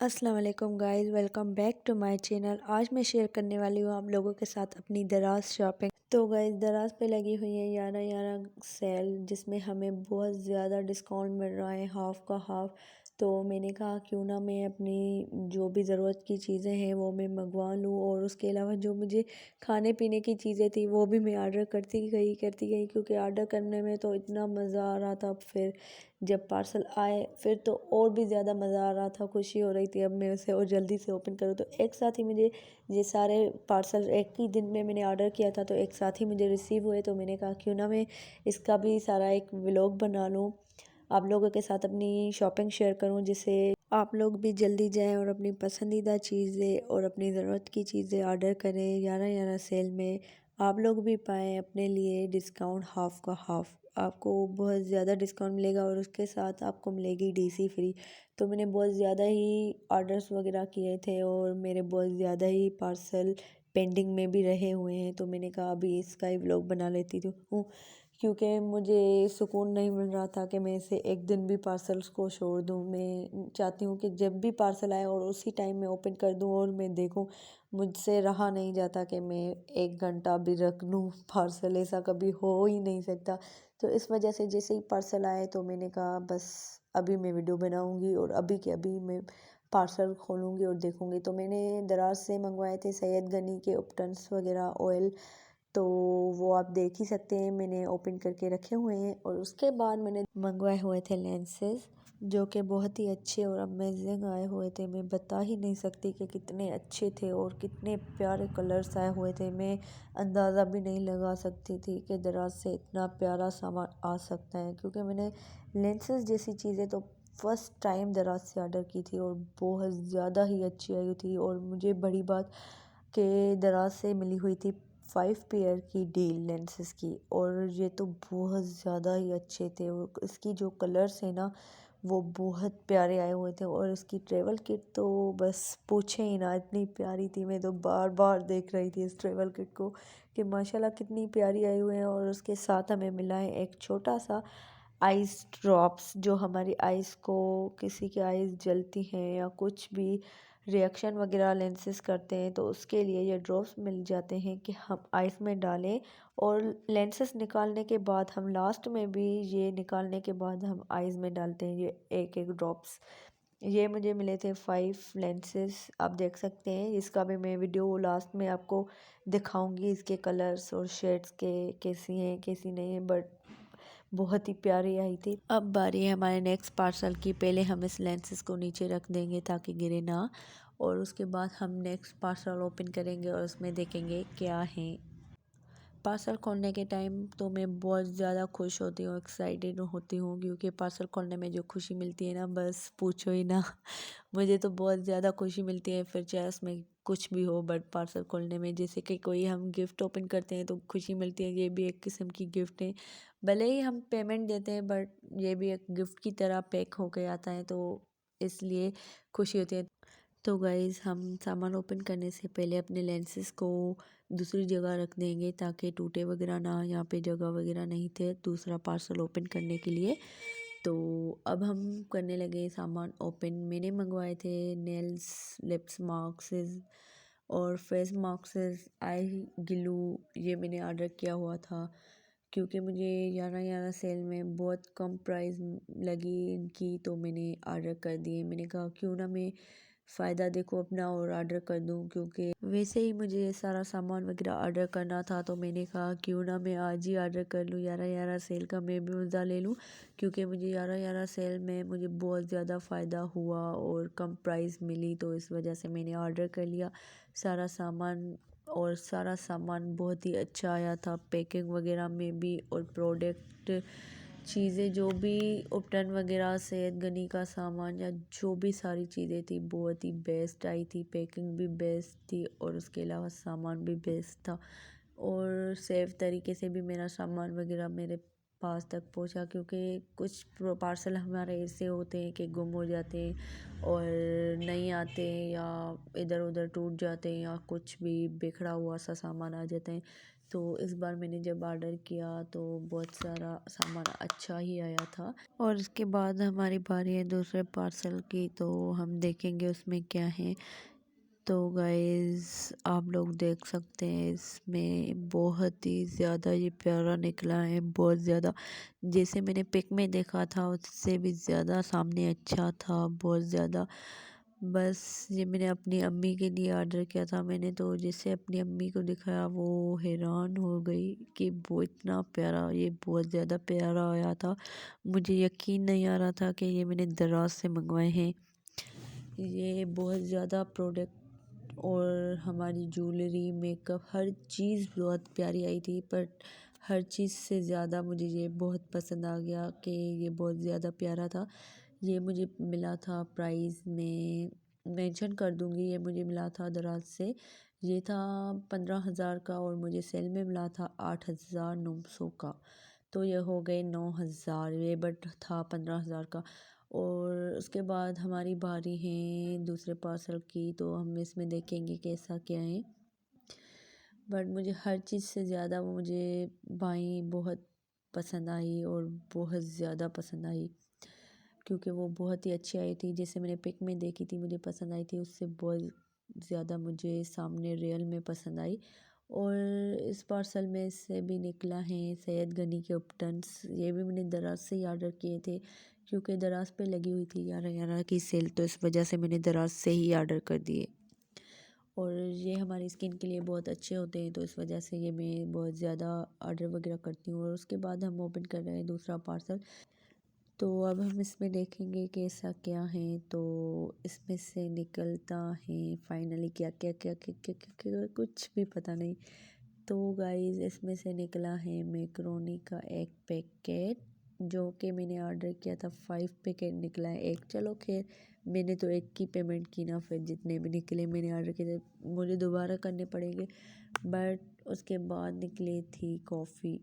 अस्सलाम वालेकुम guys, welcome back to my channel. आज मैं शेयर करने वाली हूँ आप लोगों के साथ अपनी दराज शॉपिंग। तो गाइस, दराज पे लगी हुई है 11-11 सेल, जिसमें हमें बहुत ज़्यादा डिस्काउंट मिल रहा है, हाफ़ का हाफ़। तो मैंने कहा क्यों ना मैं अपनी जो भी ज़रूरत की चीज़ें हैं वो मैं मंगवा लूँ, और उसके अलावा जो मुझे खाने पीने की चीज़ें थी वो भी मैं ऑर्डर करती गई क्योंकि ऑर्डर करने में तो इतना मज़ा आ रहा था। फिर जब पार्सल आए फिर तो और भी ज़्यादा मज़ा आ रहा था, खुशी हो रही थी अब मैं उसे और जल्दी से ओपन करूँ। तो एक साथ ही मुझे ये सारे पार्सल एक ही दिन में मैंने ऑर्डर किया था, तो एक साथ ही मुझे रिसीव हुए। तो मैंने कहा क्यों ना मैं इसका भी सारा एक व्लॉग बना लूँ, आप लोगों के साथ अपनी शॉपिंग शेयर करूँ, जिससे आप लोग भी जल्दी जाएं और अपनी पसंदीदा चीज़ें और अपनी ज़रूरत की चीज़ें ऑर्डर करें। 11-11 सेल में आप लोग भी पाएँ अपने लिए डिस्काउंट हाफ़ का हाफ़। आपको बहुत ज़्यादा डिस्काउंट मिलेगा और उसके साथ आपको मिलेगी डीसी फ्री। तो मैंने बहुत ज़्यादा ही ऑर्डर्स वगैरह किए थे और मेरे बहुत ज़्यादा ही पार्सल पेंडिंग में भी रहे हुए हैं। तो मैंने कहा अभी इसका ही व्लॉग बना लेती हूँ, क्योंकि मुझे सुकून नहीं मिल रहा था कि मैं इसे एक दिन भी पार्सल्स को छोड़ दूँ। मैं चाहती हूँ कि जब भी पार्सल आए और उसी टाइम में ओपन कर दूँ और मैं देखूँ। मुझसे रहा नहीं जाता कि मैं 1 घंटा भी रख लूँ पार्सल, ऐसा कभी हो ही नहीं सकता। तो इस वजह से जैसे ही पार्सल आए तो मैंने कहा बस अभी मैं वीडियो बनाऊँगी और अभी के अभी मैं पार्सल खोलूँगी और देखूँगी। तो मैंने दराज से मंगवाए थे सैयद गनी के उपटन्स वगैरह ऑयल, तो वो आप देख ही सकते हैं, मैंने ओपन करके रखे हुए हैं। और उसके बाद मैंने मंगवाए हुए थे लेंसेज, जो कि बहुत ही अच्छे और अमेजिंग आए हुए थे। मैं बता ही नहीं सकती कि कितने अच्छे थे और कितने प्यारे कलर्स आए हुए थे। मैं अंदाज़ा भी नहीं लगा सकती थी कि दराज से इतना प्यारा सामान आ सकता है, क्योंकि मैंने लेंसेज जैसी चीज़ें तो फर्स्ट टाइम दराज से ऑर्डर की थी और बहुत ज़्यादा ही अच्छी आई थी। और मुझे बड़ी बात के दराज से मिली हुई थी 5 पेयर की डील लेंसेज की, और ये तो बहुत ज़्यादा ही अच्छे थे। और इसकी जो कलर्स है ना वो बहुत प्यारे आए हुए थे, और इसकी ट्रैवल किट तो बस पूछे ही ना, इतनी प्यारी थी। मैं तो बार बार देख रही थी इस ट्रैवल किट को कि माशाल्लाह कितनी प्यारी आई हुई है। और उसके साथ हमें मिला है एक छोटा सा आइस ड्रॉप्स, जो हमारी आइस को, किसी की आइस जलती हैं या कुछ भी रिएक्शन वगैरह लेंसेज करते हैं तो उसके लिए ये ड्रॉप्स मिल जाते हैं कि हम आइस में डालें, और लेंसेज निकालने के बाद हम लास्ट में भी ये निकालने के बाद हम आइस में डालते हैं ये एक एक ड्रॉप्स। ये मुझे मिले थे 5 लेंसेज, आप देख सकते हैं। इसका भी मैं वीडियो लास्ट में आपको दिखाऊंगी, इसके कलर्स और शेड्स के कैसी हैं कैसी नहीं है, बट बहुत ही प्यारी आई थी। अब बारी है हमारे नेक्स्ट पार्सल की। पहले हम इस लेंसेज को नीचे रख देंगे ताकि गिरे ना, और उसके बाद हम नेक्स्ट पार्सल ओपन करेंगे और उसमें देखेंगे क्या है। पार्सल खोलने के टाइम तो मैं बहुत ज़्यादा खुश होती हूँ, एक्साइटेड होती हूँ, क्योंकि पार्सल खोलने में जो खुशी मिलती है ना, बस पूछो ही ना। मुझे तो बहुत ज़्यादा खुशी मिलती है, फिर चाहे उसमें कुछ भी हो, बट पार्सल खोलने में जैसे कि कोई हम गिफ्ट ओपन करते हैं तो खुशी मिलती है। ये भी एक किस्म की गिफ्ट है, भले ही हम पेमेंट देते हैं बट ये भी एक गिफ्ट की तरह पैक होके आता है, तो इसलिए खुशी होती है। तो गाइज़, हम सामान ओपन करने से पहले अपने लेंसेज को दूसरी जगह रख देंगे ताकि टूटे वगैरह ना। यहाँ पे जगह वगैरह नहीं थे दूसरा पार्सल ओपन करने के लिए। तो अब हम करने लगे सामान ओपन। मैंने मंगवाए थे नेल्स, लिप्स मास्क और फेस मास्क, आई ग्लू। ये मैंने ऑर्डर किया हुआ था क्योंकि मुझे 11-11 सेल में बहुत कम प्राइस लगी इनकी, तो मैंने ऑर्डर कर दिए। मैंने कहा क्यों ना मैं फ़ायदा देखो अपना और ऑर्डर कर दूं, क्योंकि वैसे ही मुझे ये सारा सामान वगैरह ऑर्डर करना था। तो मैंने कहा क्यों ना मैं आज ही ऑर्डर कर लूँ, 11-11 सेल का मैं भी मज़ा ले लूँ, क्योंकि मुझे 11-11 सेल में मुझे बहुत ज़्यादा फ़ायदा हुआ और कम प्राइस मिली। तो इस वजह से मैंने ऑर्डर कर लिया सारा सामान, और सारा सामान बहुत ही अच्छा आया था, पैकिंग वगैरह में भी और प्रोडक्ट चीज़ें जो भी उपटन वगैरह सैयद गनी का सामान या जो भी सारी चीज़ें थी बहुत ही बेस्ट आई थी। पैकिंग भी बेस्ट थी और उसके अलावा सामान भी बेस्ट था, और सेफ तरीके से भी मेरा सामान वगैरह मेरे पास तक पहुंचा, क्योंकि कुछ पार्सल हमारे ऐसे होते हैं कि गुम हो जाते हैं और नहीं आते हैं, या इधर उधर टूट जाते हैं, या कुछ भी बिखरा हुआ सा सामान आ जाता है। तो इस बार मैंने जब ऑर्डर किया तो बहुत सारा सामान अच्छा ही आया था। और इसके बाद हमारी बारी है दूसरे पार्सल की, तो हम देखेंगे उसमें क्या है। तो गाइस आप लोग देख सकते हैं इसमें बहुत ही ज़्यादा ये प्यारा निकला है, बहुत ज़्यादा। जैसे मैंने पिक में देखा था उससे भी ज़्यादा सामने अच्छा था, बहुत ज़्यादा। बस ये मैंने अपनी अम्मी के लिए ऑर्डर किया था मैंने, तो जैसे अपनी अम्मी को दिखाया वो हैरान हो गई कि वो इतना प्यारा, ये बहुत ज़्यादा प्यारा आया था। मुझे यकीन नहीं आ रहा था कि ये मैंने दराज से मंगवाए हैं। ये बहुत ज़्यादा प्रोडक्ट और हमारी ज्वेलरी मेकअप हर चीज़ बहुत प्यारी आई थी, पर हर चीज़ से ज़्यादा मुझे ये बहुत पसंद आ गया कि ये बहुत ज़्यादा प्यारा था। ये मुझे मिला था प्राइस में मेंशन कर दूंगी, ये मुझे मिला था दराज से। ये था 15,000 का और मुझे सेल में मिला था 8,900 का। तो ये हो गए 9,000, ये बट था 15,000 का। और उसके बाद हमारी बारी है दूसरे पार्सल की, तो हम इसमें देखेंगे कैसा क्या है। बट मुझे हर चीज़ से ज़्यादा वो मुझे बाई बहुत पसंद आई और बहुत ज़्यादा पसंद आई, क्योंकि वो बहुत ही अच्छी आई थी। जैसे मैंने पिक में देखी थी मुझे पसंद आई थी, उससे बहुत ज़्यादा मुझे सामने रियल में पसंद आई। और इस पार्सल में से भी निकला है सैयद गनी के उपटन्स। ये भी मैंने दराज से ही ऑर्डर किए थे, क्योंकि दराज पे लगी हुई थी 11-11 की सेल, तो इस वजह से मैंने दराज से ही ऑर्डर कर दिए। और ये हमारी स्किन के लिए बहुत अच्छे होते हैं, तो इस वजह से ये मैं बहुत ज़्यादा ऑर्डर वगैरह करती हूँ। और उसके बाद हम ओपन कर रहे हैं दूसरा पार्सल। तो अब हम इसमें देखेंगे कि ऐसा क्या है। तो इसमें से निकलता है फाइनली क्या क्या क्या क्या क्या, क्या, क्या, कुछ भी पता नहीं। तो गाइस इसमें से निकला है मैक्रोनी का एक पैकेट, जो कि मैंने ऑर्डर किया था 5 पैकेट निकला है एक। चलो खैर, मैंने तो एक की पेमेंट की ना, फिर जितने भी निकले मैंने ऑर्डर किए थे मुझे दोबारा करने पड़ेंगे। बट उसके बाद निकली थी कॉफ़ी।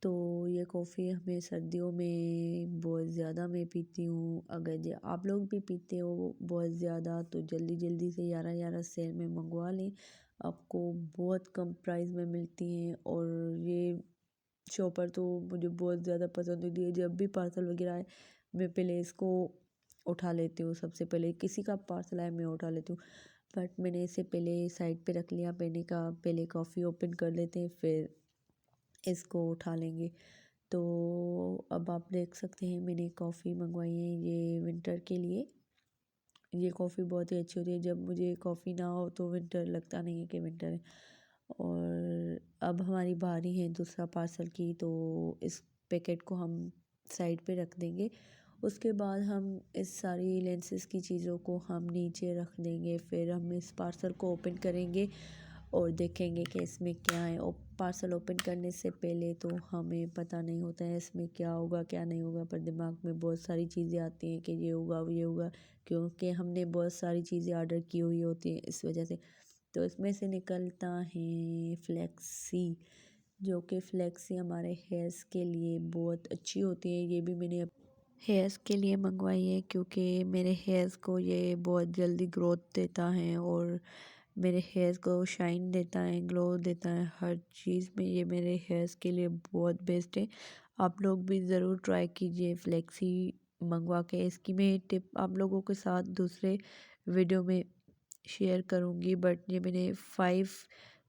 तो ये कॉफ़ी हमें सर्दियों में बहुत ज़्यादा मैं पीती हूँ। अगर आप लोग भी पीते हो बहुत ज़्यादा, तो जल्दी जल्दी से 11-11 सेल में मंगवा लें, आपको बहुत कम प्राइस में मिलती हैं। और ये शॉपर तो मुझे बहुत ज़्यादा पसंद होती है। जब भी पार्सल वगैरह आए मैं पहले इसको उठा लेती हूँ, सबसे पहले किसी का पार्सल आए मैं उठा लेती हूँ। बट मैंने इसे पहले साइड पे रख लिया पहले का, पहले कॉफ़ी ओपन कर लेते हैं फिर इसको उठा लेंगे। तो अब आप देख सकते हैं मैंने कॉफ़ी मंगवाई है ये विंटर के लिए। ये कॉफ़ी बहुत ही अच्छी होती है, जब मुझे कॉफ़ी ना हो तो विंटर लगता नहीं है कि विंटर है। और अब हमारी बारी है दूसरा पार्सल की, तो इस पैकेट को हम साइड पे रख देंगे। उसके बाद हम इस सारी लेंसेज की चीज़ों को हम नीचे रख देंगे, फिर हम इस पार्सल को ओपन करेंगे और देखेंगे कि इसमें क्या है। और पार्सल ओपन करने से पहले तो हमें पता नहीं होता है इसमें क्या होगा क्या नहीं होगा, पर दिमाग में बहुत सारी चीज़ें आती हैं कि ये होगा ये होगा, क्योंकि हमने बहुत सारी चीज़ें ऑर्डर की हुई होती हैं इस वजह से। तो इसमें से निकलता है फ्लेक्सी, जो कि फ्लेक्सी हमारे हेयर्स के लिए बहुत अच्छी होती है। ये भी मैंने हेयर्स के लिए मंगवाई है, क्योंकि मेरे हेयर्स को ये बहुत जल्दी ग्रोथ देता है और मेरे हेयर्स को शाइन देता है, ग्लो देता है। हर चीज़ में ये मेरे हेयर्स के लिए बहुत बेस्ट है। आप लोग भी ज़रूर ट्राई कीजिए फ्लेक्सी मंगवा के। इसकी मैं टिप आप लोगों के साथ दूसरे वीडियो में शेयर करूँगी। बट ये मैंने 5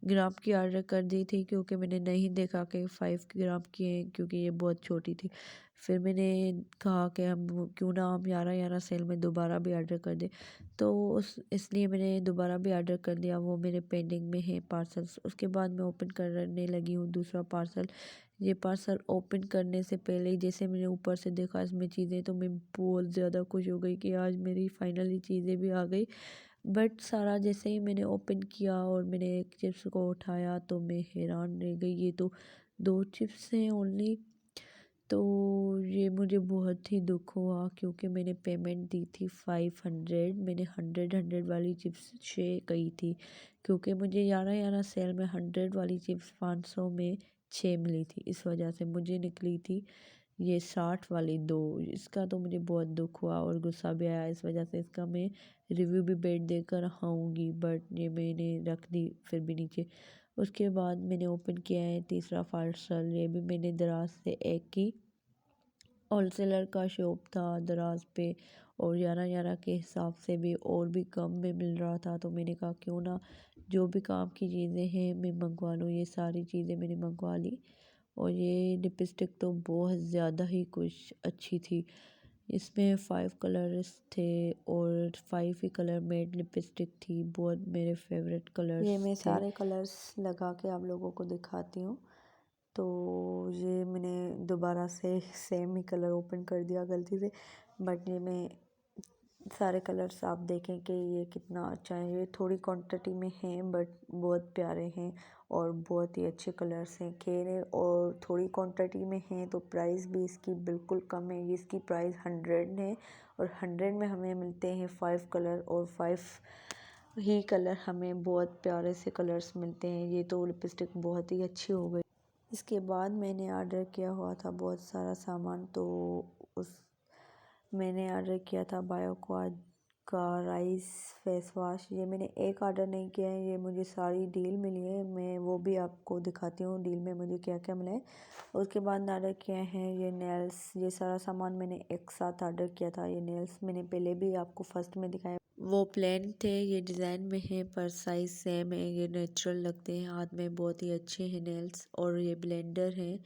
ग्राम की ऑर्डर कर दी थी, क्योंकि मैंने नहीं देखा कि 5 ग्राम की है, क्योंकि ये बहुत छोटी थी। फिर मैंने कहा कि हम क्यों ना हम 11-11 सेल में दोबारा भी ऑर्डर कर दें, तो उस इसलिए मैंने दोबारा भी ऑर्डर कर दिया। वो मेरे पेंडिंग में है पार्सल्स। उसके बाद मैं ओपन करने लगी हूँ दूसरा पार्सल। ये पार्सल ओपन करने से पहले ही जैसे मैंने ऊपर से देखा इसमें चीज़ें, तो मैं बहुत ज़्यादा खुश हो गई कि आज मेरी फाइनली चीज़ें भी आ गई। बट सारा जैसे ही मैंने ओपन किया और मैंने एक चिप्स को उठाया तो मैं हैरान रह गई, ये तो 2 चिप्स हैं ओनली। तो ये मुझे बहुत ही दुख हुआ, क्योंकि मैंने पेमेंट दी थी 500, मैंने 100 वाली चिप्स 6 कही थी, क्योंकि मुझे 11-11 सेल में 100 वाली चिप्स 500 में 6 मिली थी। इस वजह से मुझे निकली थी ये 60 वाली 2। इसका तो मुझे बहुत दुख हुआ और गुस्सा भी आया, इस वजह से इसका मैं रिव्यू भी बैठ देकर आऊँगी, बट ये मैंने रख दी फिर भी नीचे। उसके बाद मैंने ओपन किया है तीसरा पार्सल। ये भी मैंने दराज से एक की होलसेलर का शॉप था दराज पे, और 11 के हिसाब से भी और भी कम में मिल रहा था। तो मैंने कहा क्यों ना जो भी काम की चीज़ें हैं मैं मंगवा लूँ। ये सारी चीज़ें मैंने मंगवा ली। और ये लिपस्टिक तो बहुत ज़्यादा ही कुछ अच्छी थी। इसमें 5 कलर्स थे और 5 ही कलर मेड लिपस्टिक थी। बहुत मेरे फेवरेट कलर्स ये मैं थे। सारे कलर्स लगा के आप लोगों को दिखाती हूँ। तो ये मैंने दोबारा से सेम ही कलर ओपन कर दिया गलती से, बट ये मैं सारे कलर्स आप देखें कि ये कितना अच्छा है। ये थोड़ी क्वांटिटी में हैं बट बहुत प्यारे हैं और बहुत ही अच्छे कलर्स हैं। खैर है और थोड़ी क्वांटिटी में हैं तो प्राइस भी इसकी बिल्कुल कम है। इसकी प्राइस 100 है और 100 में हमें मिलते हैं 5 कलर, और 5 ही कलर हमें बहुत प्यारे से कलर्स मिलते हैं। ये तो लिपस्टिक बहुत ही अच्छी हो गई। इसके बाद मैंने ऑर्डर किया हुआ था बहुत सारा सामान। तो उस मैंने ऑर्डर किया था बायोक्वाड का राइस फेस वॉश। ये मैंने एक ऑर्डर नहीं किया है, ये मुझे सारी डील मिली है। मैं वो भी आपको दिखाती हूँ डील में मुझे क्या क्या मिला है। उसके बाद ऑर्डर किया है ये नेल्स। ये सारा सामान मैंने एक साथ ऑर्डर किया था। ये नेल्स मैंने पहले भी आपको फर्स्ट में दिखाया, वो प्लेन थे। ये डिज़ाइन में है पर साइज़ सेम है। ये नेचुरल लगते हैं हाथ में, बहुत ही अच्छे हैं नेल्स। और ये ब्लेंडर है।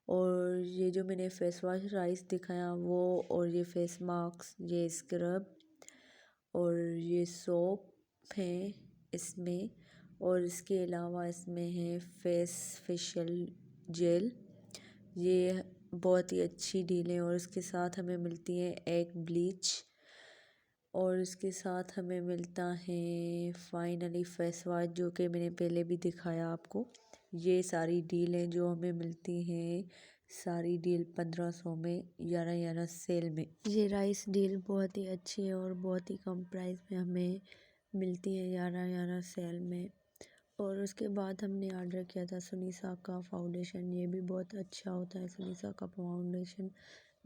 और ये जो मैंने फेस वॉश राइस दिखाया वो, और ये फेस मास्क, ये स्क्रब और ये सोप है इसमें। और इसके अलावा इसमें है फेस फेशियल जेल। ये बहुत ही अच्छी डील है। और इसके साथ हमें मिलती है एक ब्लीच, और इसके साथ हमें मिलता है फाइनली फेस वॉश जो कि मैंने पहले भी दिखाया आपको। ये सारी डीलें जो हमें मिलती हैं, सारी डील 1500 में 11 सेल में। ये राइस डील बहुत ही अच्छी है और बहुत ही कम प्राइस में हमें मिलती है 11 सेल में। और उसके बाद हमने ऑर्डर किया था सुनीसा का फाउंडेशन। ये भी बहुत अच्छा होता है सुनीसा का फाउंडेशन।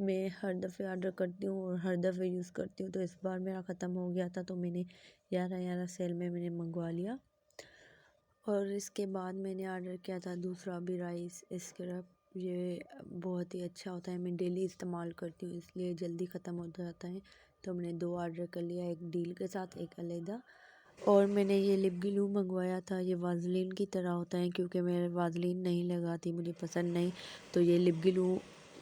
मैं हर दफ़े ऑर्डर करती हूँ और हर दफ़े यूज़ करती हूँ। तो इस बार मेरा ख़त्म हो गया था तो मैंने 11 सेल में मैंने मंगवा लिया। और इसके बाद मैंने ऑर्डर किया था दूसरा भी राइस स्क्रब। ये बहुत ही अच्छा होता है, मैं डेली इस्तेमाल करती हूँ इसलिए जल्दी ख़त्म हो जाता है। तो मैंने 2 ऑर्डर कर लिया, एक डील के साथ एक अलग। और मैंने ये लिप ग्लू मंगवाया था। ये वाज़लिन की तरह होता है, क्योंकि मैं वाज़लिन नहीं लगाती, मुझे पसंद नहीं। तो ये लिप ग्लू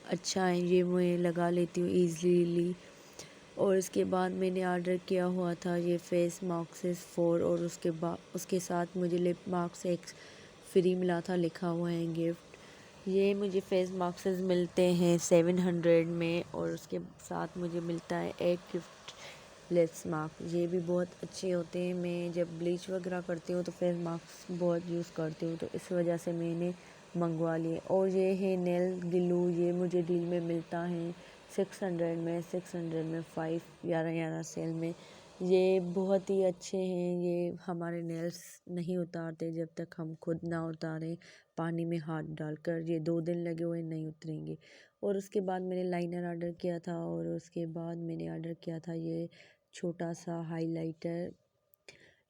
अच्छा है, ये मैं लगा लेती हूँ ईज़िली। और इसके बाद मैंने ऑर्डर किया हुआ था ये फेस मास्क 4, और उसके साथ मुझे लिप मास्क एक फ्री मिला था, लिखा हुआ है गिफ्ट। ये मुझे फेस मास्क मिलते हैं 700 में, और उसके साथ मुझे मिलता है एक गिफ्ट लेस मास्क। ये भी बहुत अच्छे होते हैं। मैं जब ब्लीच वगैरह करती हूँ तो फेस मास्क बहुत यूज़ करती हूँ, तो इस वजह से मैंने मंगवा लिए। और ये है नेल ग्लू, ये मुझे डील में मिलता है 600 में, 5 11 सेल में। ये बहुत ही अच्छे हैं। ये हमारे नेल्स नहीं उतारते जब तक हम खुद ना उतारें पानी में हाथ डालकर। ये 2 दिन लगे हुए नहीं उतरेंगे। और उसके बाद मैंने लाइनर ऑर्डर किया था, और उसके बाद मैंने ऑर्डर किया था ये छोटा सा हाइलाइटर।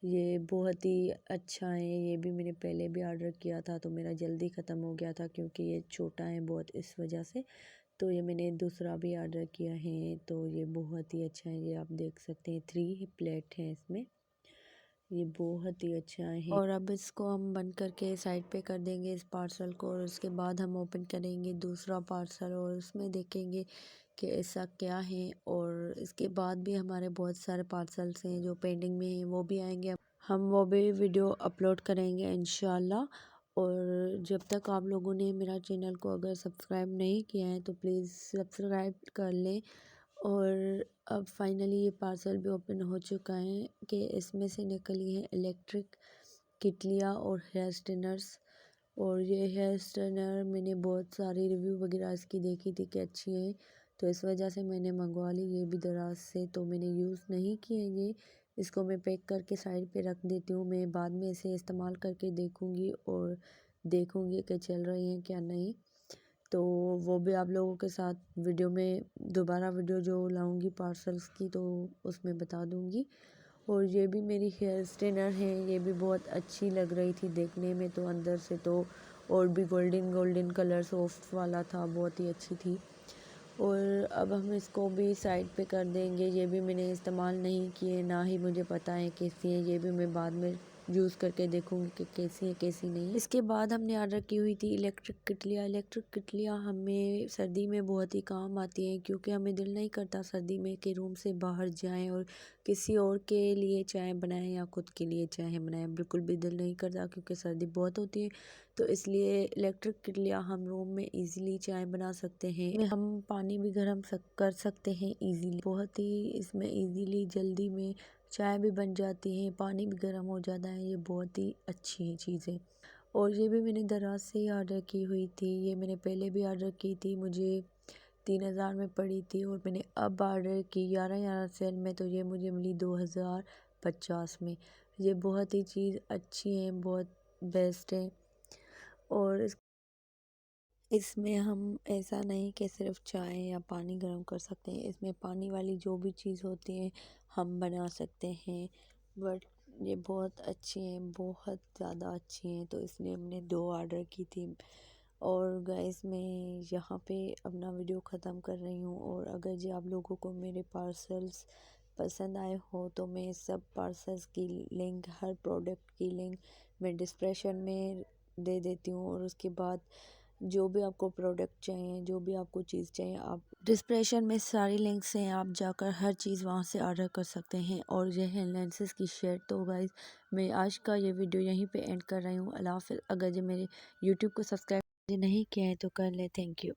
ये बहुत ही अच्छा है। ये भी मैंने पहले भी ऑर्डर किया था तो मेरा जल्दी ख़त्म हो गया था, क्योंकि ये छोटा है बहुत, इस वजह से। तो ये मैंने दूसरा भी ऑर्डर किया है। तो ये बहुत ही अच्छा है। ये आप देख सकते हैं 3 प्लेट हैं इसमें। ये बहुत ही अच्छा है। और अब इसको हम बंद करके साइड पे कर देंगे इस पार्सल को, और उसके बाद हम ओपन करेंगे दूसरा पार्सल और उसमें देखेंगे कि ऐसा क्या है। और इसके बाद भी हमारे बहुत सारे पार्सल्स हैं जो पेंडिंग में हैं, वो भी आएंगे। हम वो भी वीडियो अपलोड करेंगे इंशाल्लाह। और जब तक आप लोगों ने मेरा चैनल को अगर सब्सक्राइब नहीं किया है तो प्लीज़ सब्सक्राइब कर लें। और अब फाइनली ये पार्सल भी ओपन हो चुका है कि इसमें से निकली है इलेक्ट्रिक किटलियाँ और हेयर स्ट्रेनर्स। और ये हेयर स्ट्रेनर मैंने बहुत सारी रिव्यू वगैरह इसकी देखी थी कि अच्छी है, तो इस वजह से मैंने मंगवा ली। ये भी दराज से, तो मैंने यूज़ नहीं किए ये। इसको मैं पैक करके साइड पे रख देती हूँ। मैं बाद में इसे इस्तेमाल करके देखूँगी और देखूँगी कि चल रही हैं क्या नहीं। तो वो भी आप लोगों के साथ वीडियो में, दोबारा वीडियो जो लाऊंगी पार्सल्स की, तो उसमें बता दूंगी। और ये भी मेरी हेयर स्ट्रेनर है, ये भी बहुत अच्छी लग रही थी देखने में तो अंदर से तो, और भी गोल्डन गोल्डन कलर सॉफ्ट वाला था, बहुत ही अच्छी थी। और अब हम इसको भी साइड पे कर देंगे। ये भी मैंने इस्तेमाल नहीं किए, ना ही मुझे पता है कैसी है, ये भी मैं बाद में यूज़ करके देखूंगी कि कैसी है कैसी नहीं। इसके बाद हमने ऑर्डर की हुई थी इलेक्ट्रिक केटलियाँ। इलेक्ट्रिक केटलियाँ हमें सर्दी में बहुत ही काम आती हैं, क्योंकि हमें दिल नहीं करता सर्दी में कि रूम से बाहर जाएं और किसी और के लिए चाय बनाएं या खुद के लिए चाय बनाएं, बिल्कुल भी दिल नहीं करता क्योंकि सर्दी बहुत होती है। तो इसलिए इलेक्ट्रिक केटलियाँ हम रूम में इजीली चाय बना सकते हैं। हम पानी भी गर्म कर सकते हैं इजीली, बहुत ही इसमें इजीली जल्दी में चाय भी बन जाती है, पानी भी गर्म हो जाता है। ये बहुत ही अच्छी है चीज़ें। और ये भी मैंने दराज से ही ऑर्डर की हुई थी, ये मैंने पहले भी ऑर्डर की थी, मुझे 3000 में पड़ी थी। और मैंने अब ऑर्डर की 11/11 सेल में, तो ये मुझे मिली 2050 में। ये बहुत ही चीज़ अच्छी है, बहुत बेस्ट है। और इसमें हम ऐसा नहीं कि सिर्फ चाय या पानी गर्म कर सकते हैं, इसमें पानी वाली जो भी चीज़ होती है हम बना सकते हैं। बट ये बहुत अच्छी हैं, बहुत ज़्यादा अच्छी हैं, तो इसलिए हमने 2 ऑर्डर की थी। और गाइस मैं यहाँ पे अपना वीडियो ख़त्म कर रही हूँ। और अगर जी आप लोगों को मेरे पार्सल्स पसंद आए हो तो मैं सब पार्सल्स की लिंक, हर प्रोडक्ट की लिंक मैं डिस्क्रिप्शन में दे देती हूँ। और उसके बाद जो भी आपको प्रोडक्ट चाहिए, जो भी आपको चीज़ चाहिए, आप डिस्क्रिप्शन में सारी लिंक्स हैं, आप जाकर हर चीज़ वहाँ से ऑर्डर कर सकते हैं। और ये है लेंसेज की शर्ट। तो गाइस मैं आज का ये वीडियो यहीं पे एंड कर रही हूँ। अल्लाह हाफ़िज़। अगर जो मेरे यूट्यूब को सब्सक्राइब नहीं किया है तो कर ले। Thank you.